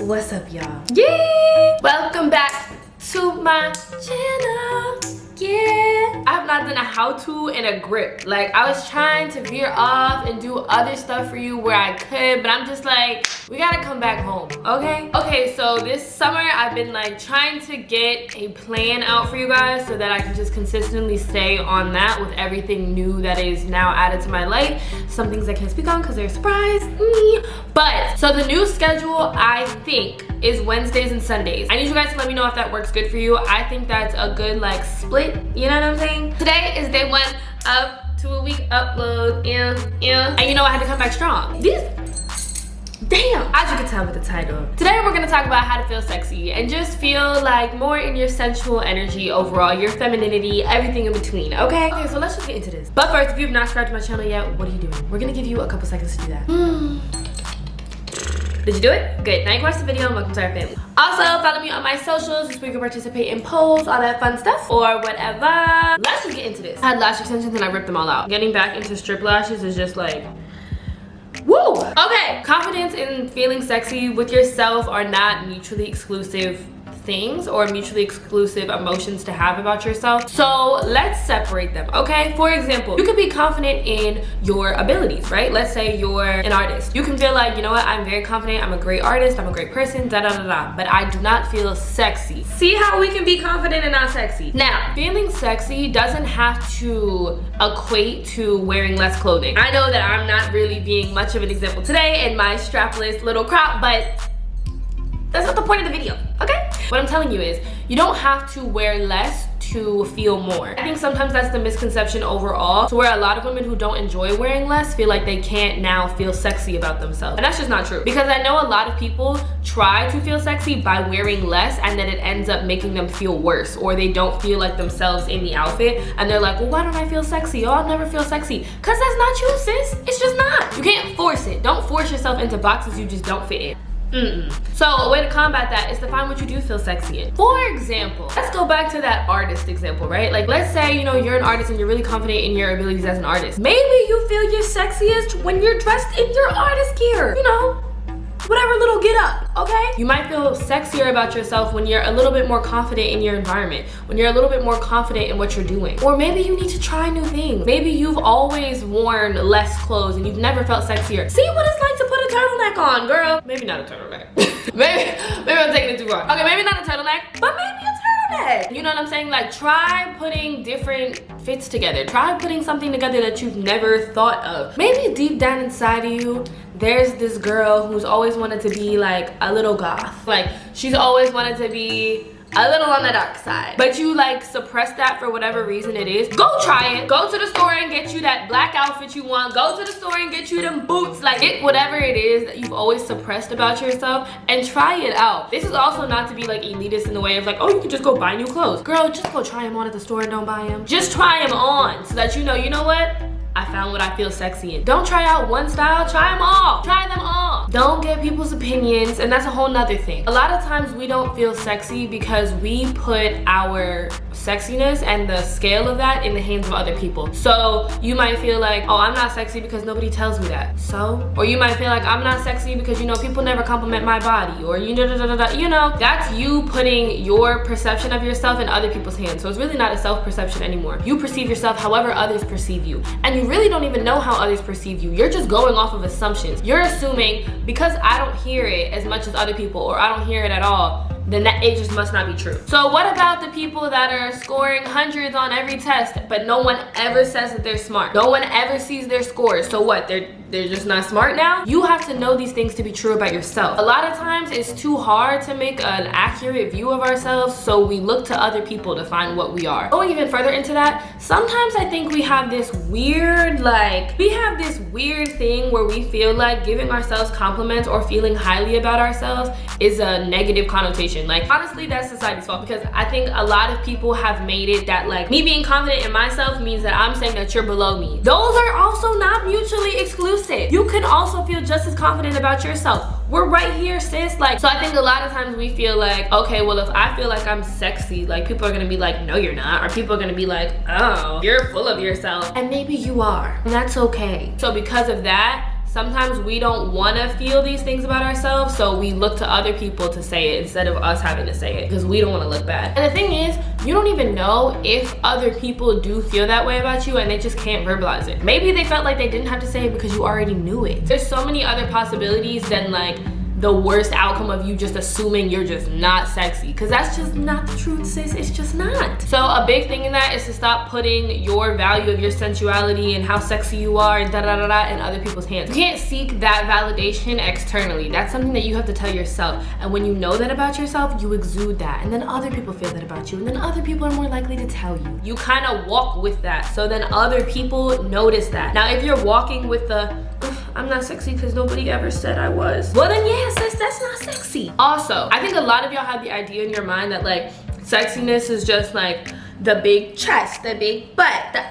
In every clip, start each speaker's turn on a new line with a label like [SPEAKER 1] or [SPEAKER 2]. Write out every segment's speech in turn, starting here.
[SPEAKER 1] What's up, y'all? Yay! Welcome back to my channel. Yeah, I've not done a how-to in a grip. Like, I was trying to veer off and do other stuff for you where I could, but I'm just like, we gotta come back home, okay? Okay, so this summer I've been like trying to get a plan out for you guys so that I can just consistently stay on that with everything new that is now added to my life. Some things I can't speak on because they're a surprise. But so the new schedule, I think, is Wednesdays and Sundays. I need you guys to let me know if that works good for you. I think that's a good like split, you know what I'm saying? Today is day 1 of 2-a-week upload, and you know I had to come back strong. Damn, as you can tell with the title. Today we're gonna talk about how to feel sexy and just feel like more in your sensual energy overall, your femininity, everything in between, okay? Okay, so let's just get into this. But first, if you've not subscribed to my channel yet, what are you doing? We're gonna give you a couple seconds to do that. Did you do it? Good. Now you can watch the video and welcome to our family. Also, follow me on my socials just so you can participate in polls, all that fun stuff, or whatever. Let's just get into this. I had lash extensions and I ripped them all out. Getting back into strip lashes is just like, woo! Okay, confidence and feeling sexy with yourself are not mutually exclusive things or mutually exclusive emotions to have about yourself. So let's separate them, okay? For example, you could be confident in your abilities, right? Let's say you're an artist. You can feel like, you know what, I'm very confident, I'm a great artist, I'm a great person, da-da-da-da, but I do not feel sexy. See how we can be confident and not sexy? Now, feeling sexy doesn't have to equate to wearing less clothing. I know that I'm not really being much of an example today in my strapless little crop, but that's not the point of the video, okay? What I'm telling you is, you don't have to wear less to feel more. I think sometimes that's the misconception overall, to where a lot of women who don't enjoy wearing less feel like they can't now feel sexy about themselves. And that's just not true. Because I know a lot of people try to feel sexy by wearing less, and then it ends up making them feel worse, or they don't feel like themselves in the outfit, and they're like, well, why don't I feel sexy? Oh, I'll never feel sexy. Cause that's not you, sis. It's just not. You can't force it. Don't force yourself into boxes you just don't fit in. So a way to combat that is to find what you do feel sexy in. For example, let's go back to that artist example, right? Like, let's say, you know, you're an artist and you're really confident in your abilities as an artist. Maybe you feel your sexiest when you're dressed in your artist gear, you know, whatever little get up, okay? You might feel sexier about yourself when you're a little bit more confident in your environment, when you're a little bit more confident in what you're doing. Or maybe you need to try new things. Maybe you've always worn less clothes and you've never felt sexier. See what it's like to put a turtleneck on, girl. Maybe not a turtleneck. maybe I'm taking it too far. Okay, maybe not a turtleneck, but maybe a turtleneck. You know what I'm saying? Like, try putting different fits together. Try putting something together that you've never thought of. Maybe deep down inside of you, there's this girl who's always wanted to be like a little goth. Like, she's always wanted to be a little on the dark side, but you like suppress that for whatever reason it is. Go try it. Go to the store and get you that black outfit you want. Go to the store and get you them boots. Like, get whatever it is that you've always suppressed about yourself and try it out. This is also not to be like elitist in the way of like, oh, you can just go buy new clothes. Girl, just go try them on at the store and don't buy them. Just try them on so that you know what? I found what I feel sexy in. Don't try out one style, try them all. Try them all. Don't get people's opinions, and that's a whole nother thing. A lot of times we don't feel sexy because we put our sexiness and the scale of that in the hands of other people. So you might feel like, oh, I'm not sexy because nobody tells me that. So, or you might feel like I'm not sexy because, you know, people never compliment my body, or you know, that's you putting your perception of yourself in other people's hands. So it's really not a self-perception anymore. You perceive yourself however others perceive you, and you really don't even know how others perceive you. You're just going off of assumptions. You're assuming because I don't hear it as much as other people, or I don't hear it at all, then that it just must not be true. So what about the people that are scoring hundreds on every test, but no one ever says that they're smart? No one ever sees their scores. So what, they're just not smart now? You have to know these things to be true about yourself. A lot of times it's too hard to make an accurate view of ourselves, so we look to other people to find what we are. Going even further into that, sometimes I think we have this weird thing where we feel like giving ourselves compliments or feeling highly about ourselves is a negative connotation. Like, honestly, that's society's fault, because I think a lot of people have made it that like me being confident in myself means that I'm saying that you're below me. Those are also not mutually exclusive. You can also feel just as confident about yourself. We're right here, sis. Like, so I think a lot of times we feel like, okay, well, if I feel like I'm sexy, like people are gonna be like, no, you're not. Or people are gonna be like, oh, you're full of yourself. And maybe you are, and that's okay. So because of that, sometimes we don't want to feel these things about ourselves, so we look to other people to say it instead of us having to say it because we don't want to look bad. And the thing is, you don't even know if other people do feel that way about you and they just can't verbalize it. Maybe they felt like they didn't have to say it because you already knew it. There's so many other possibilities than like the worst outcome of you just assuming you're just not sexy, because that's just not the truth, sis. It's just not. So a big thing in that is to stop putting your value of your sensuality and how sexy you are and in other people's hands. You can't seek that validation externally. That's something that you have to tell yourself, and when you know that about yourself, you exude that, and then other people feel that about you, and then other people are more likely to tell you. You kind of walk with that, so then other people notice that. Now if you're walking with the I'm not sexy because nobody ever said I was, well then yeah, sis, that's not sexy. Also, I think a lot of y'all have the idea in your mind that like sexiness is just like the big chest, the big butt, the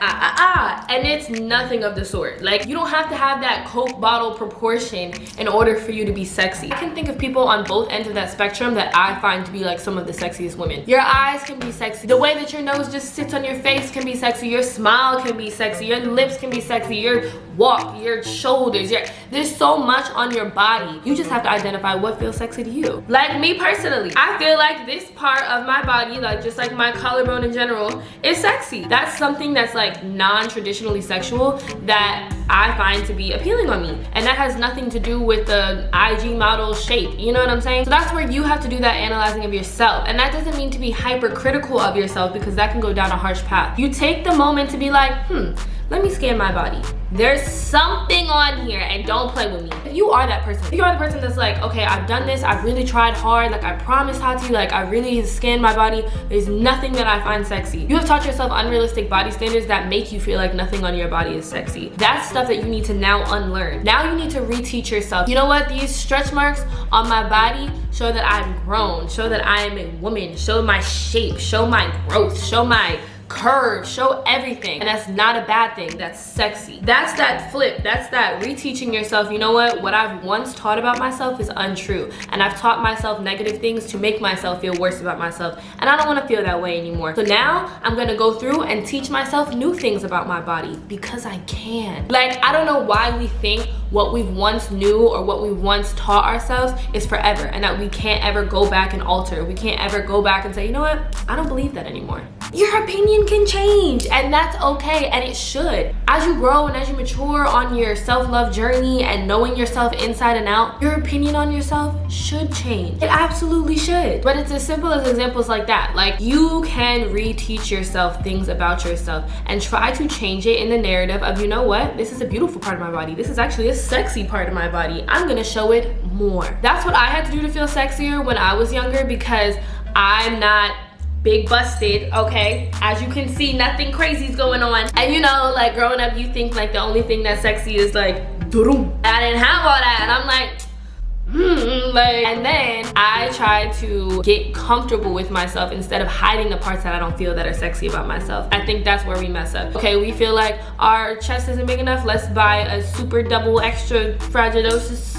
[SPEAKER 1] and it's nothing of the sort. Like, you don't have to have that Coke bottle proportion in order for you to be sexy. I can think of people on both ends of that spectrum that I find to be like some of the sexiest women. Your eyes can be sexy. The way that your nose just sits on your face can be sexy. Your smile can be sexy. Your lips can be sexy. Your walk, your shoulders, there's so much on your body. You just have to identify what feels sexy to you. Like me personally, I feel like this part of my body, like just like my collarbone in general, is sexy. That's something that's like non-traditionally sexual that I find to be appealing on me, and that has nothing to do with the IG model shape, you know what I'm saying? So that's where you have to do that analyzing of yourself, and that doesn't mean to be hypercritical of yourself, because that can go down a harsh path. You take the moment to be like, let me scan my body. There's something on here, and don't play with me. If you are that person, if you are the person that's like, okay, I've done this, I've really tried hard, like I promised Taty, like I really scanned my body, there's nothing that I find sexy. You have taught yourself unrealistic body standards that make you feel like nothing on your body is sexy. That's stuff that you need to now unlearn. Now you need to reteach yourself. You know what? These stretch marks on my body show that I'm grown, show that I am a woman, show my shape, show my growth, show my curve, show everything, and that's not a bad thing. That's sexy. That's that flip. That's that reteaching yourself. You know what I've once taught about myself is untrue, and I've taught myself negative things to make myself feel worse about myself, and I don't want to feel that way anymore. So now I'm gonna go through and teach myself new things about my body, because I can. Like, I don't know why we think what we once knew or what we once taught ourselves is forever, and that we can't ever go back and alter. We can't ever go back and say, you know what, I don't believe that anymore. Your opinion can change, and that's okay, and it should. As you grow and as you mature on your self-love journey and knowing yourself inside and out, your opinion on yourself should change. It absolutely should. But it's as simple as examples like that. Like, you can reteach yourself things about yourself and try to change it in the narrative of, you know what, this is a beautiful part of my body. This is actually a sexy part of my body. I'm gonna show it more. That's what I had to do to feel sexier when I was younger, because I'm not big busted, okay? As you can see, nothing crazy's going on. And you know, like growing up, you think like the only thing that's sexy is like, doo-doo. I didn't have all that, and I'm like, and then I tried to get comfortable with myself instead of hiding the parts that I don't feel that are sexy about myself. I think that's where we mess up. Okay, we feel like our chest isn't big enough, let's buy a super double extra fragidosis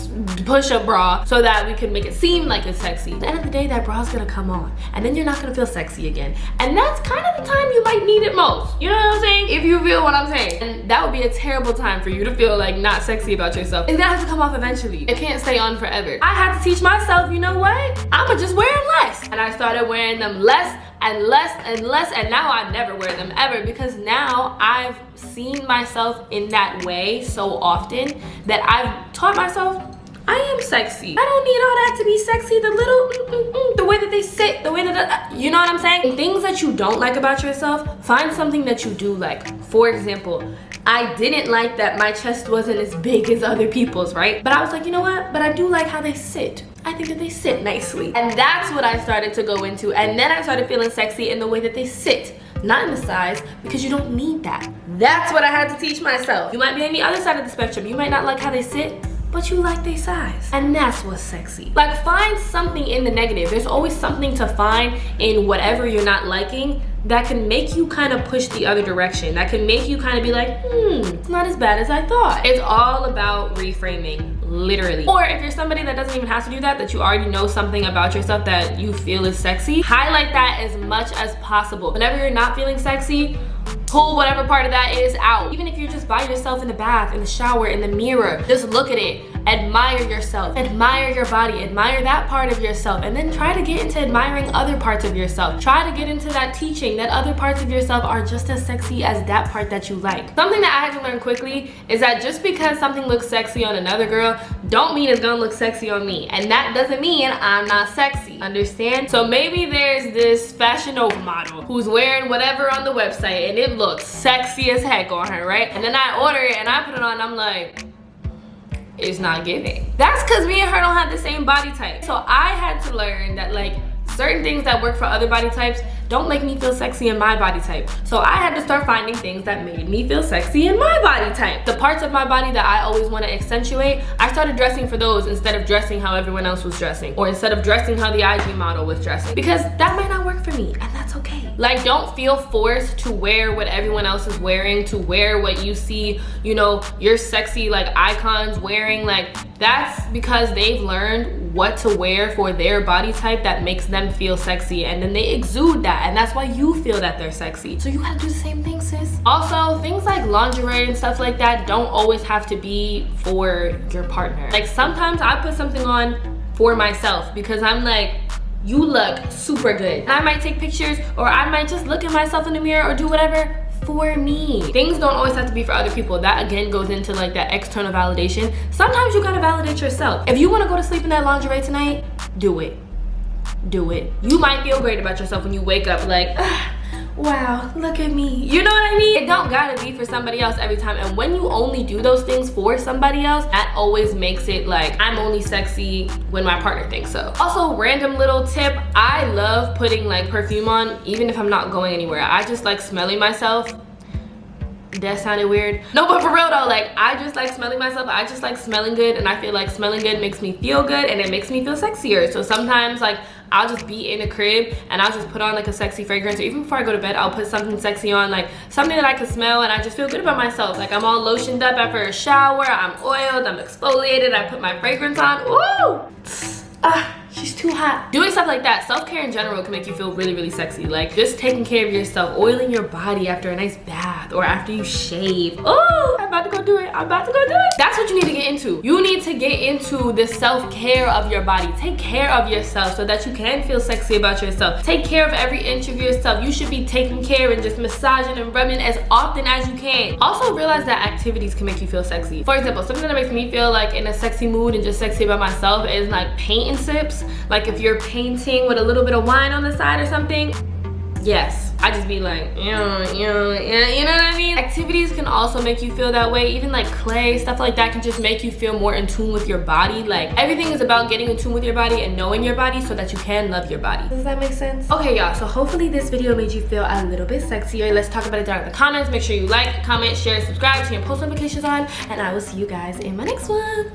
[SPEAKER 1] push-up bra so that we can make it seem like it's sexy. At the end of the day, that bra's gonna come on, and then you're not gonna feel sexy again. And that's kind of the time you might need it most. You know what I'm saying? If you feel what I'm saying. And that would be a terrible time for you to feel like not sexy about yourself. It's gonna have to come off eventually. It can't stay on forever. I had to teach myself, you know what? I'ma just wear them less. And I started wearing them less and less and less, and now I never wear them ever, because now I've seen myself in that way so often that I've taught myself I am sexy. I don't need all that to be sexy. The little, the way that they sit, the way that, you know what I'm saying? Things that you don't like about yourself, find something that you do like. For example, I didn't like that my chest wasn't as big as other people's, right? But I was like, you know what? But I do like how they sit. I think that they sit nicely. And that's what I started to go into. And then I started feeling sexy in the way that they sit, not in the size, because you don't need that. That's what I had to teach myself. You might be on the other side of the spectrum. You might not like how they sit, but you like their size. And that's what's sexy. Like, find something in the negative. There's always something to find in whatever you're not liking that can make you kind of push the other direction. That can make you kind of be like, it's not as bad as I thought. It's all about reframing, literally. Or if you're somebody that doesn't even have to do that, that you already know something about yourself that you feel is sexy, highlight that as much as possible. Whenever you're not feeling sexy, Pull whatever part of that is out. Even if you're just by yourself in the bath, in the shower, in the mirror, just look at it. Admire yourself, admire your body, admire that part of yourself, and then try to get into admiring other parts of yourself. Try to get into that teaching that other parts of yourself are just as sexy as that part that you like. Something that I had to learn quickly is that just because something looks sexy on another girl don't mean it's gonna look sexy on me, and that doesn't mean I'm not sexy. Understand? So maybe there's this Fashion Nova model who's wearing whatever on the website and it looks sexy as heck on her, right? And then I order it and I put it on and I'm like, it's not giving. That's because me and her don't have the same body type. So I had to learn that like certain things that work for other body types don't make me feel sexy in my body type. So I had to start finding things that made me feel sexy in my body type. The parts of my body that I always want to accentuate, I started dressing for those instead of dressing how everyone else was dressing, or instead of dressing how the IG model was dressing, because that might not work for me, and that's okay. Like, don't feel forced to wear what everyone else is wearing, to wear what you see, you know, your sexy like icons wearing. Like, that's because they've learned what to wear for their body type that makes them feel sexy, and then they exude that, and that's why you feel that they're sexy. So you gotta do the same thing, sis. Also, things like lingerie and stuff like that don't always have to be for your partner. Like, sometimes I put something on for myself because I'm like, you look super good. And I might take pictures, or I might just look at myself in the mirror or do whatever for me. Things don't always have to be for other people. That again goes into like that external validation. Sometimes you gotta validate yourself. If you wanna go to sleep in that lingerie tonight, do it. Do it. You might feel great about yourself when you wake up like, wow, look at me. You know what I mean? It don't gotta be for somebody else every time. And when you only do those things for somebody else, that always makes it like, I'm only sexy when my partner thinks so. Also, random little tip, I love putting like perfume on even if I'm not going anywhere. I just like smelling myself. That sounded weird. No, but for real though, like, I just like smelling myself. I just like smelling good, and I feel like smelling good makes me feel good, and it makes me feel sexier. So sometimes like I'll just be in a crib and I'll just put on like a sexy fragrance, or even before I go to bed I'll put something sexy on, like something that I can smell, and I just feel good about myself. Like, I'm all lotioned up after a shower, I'm oiled, I'm exfoliated, I put my fragrance on. Ooh! She's too hot. Doing stuff like that, self-care in general, can make you feel really, really sexy. Like, just taking care of yourself, oiling your body after a nice bath or after you shave. Oh, I'm about to go do it. I'm about to go do it. That's what you need to get into. You need to get into the self-care of your body. Take care of yourself so that you can feel sexy about yourself. Take care of every inch of yourself. You should be taking care and just massaging and rubbing as often as you can. Also, realize that activities can make you feel sexy. For example, something that makes me feel like in a sexy mood and just sexy about myself is like paint and sips. Like, if you're painting with a little bit of wine on the side or something, yes, I just be like, you know what I mean? Activities can also make you feel that way. Even like clay, stuff like that can just make you feel more in tune with your body. Like, everything is about getting in tune with your body and knowing your body so that you can love your body. Does that make sense? Okay, y'all, so hopefully this video made you feel a little bit sexier. Let's talk about it down in the comments. Make sure you like, comment, share, subscribe, turn your post notifications on, and I will see you guys in my next one.